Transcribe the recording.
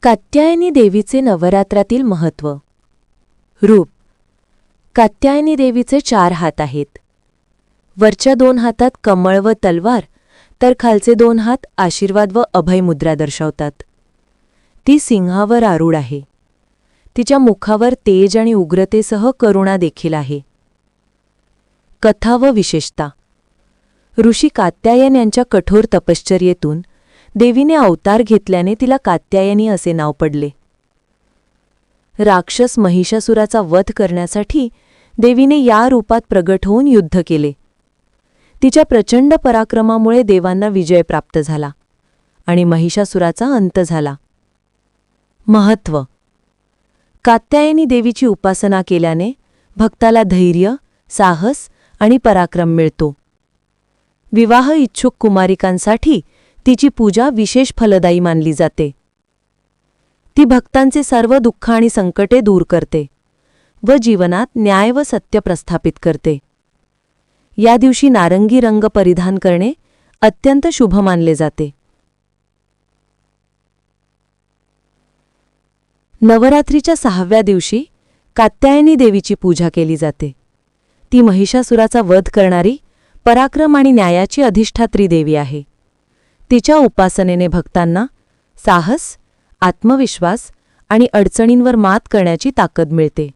कात्यायनी देवीचे नवरात्रातील महत्त्व. रूप. कात्यायनी देवीचे 4 हात आहेत. वरच्या 2 हातात कमळ व तलवार, तर खालचे 2 हात आशीर्वाद व अभय मुद्रा दर्शवतात. ती सिंहावर आरूढ आहे. तिच्या मुखावर तेज आणि उग्रतेसह करुणा देखील आहे. कथा व विशेषता. ऋषी कात्यायन यांच्या कठोर तपश्चर्येतून देवीने अवतार घेतल्याने तिला कात्यायनी असे नाव पडले. राक्षस महिषासुराचा वध करण्यासाठी देवीने या रूपात प्रगट होऊन युद्ध केले. तिच्या प्रचंड पराक्रमामुळे देवांना विजय प्राप्त झाला आणि महिषासुराचा अंत झाला. महत्त्व. कात्यायनी देवीची उपासना केल्याने भक्ताला धैर्य, साहस आणि पराक्रम मिळतो. विवाह इच्छुक कुमारिकांसाठी तिची पूजा विशेष फलदायी मानली जाते. ती भक्तांचे सर्व दुःख आणि संकटे दूर करते व जीवनात न्याय व सत्य प्रस्थापित करते. या दिवशी नारंगी रंग परिधान करणे अत्यंत शुभ मानले जाते. नवरात्रीच्या 6व्या दिवशी कात्यायनी देवीची पूजा केली जाते. ती महिषासुराचा वध करणारी, पराक्रम आणि न्यायाची अधिष्ठात्री देवी आहे. तिच्या उपासनेने भक्तांना साहस, आत्मविश्वास आणि अडचणींवर मात करण्याची ताकद मिळते.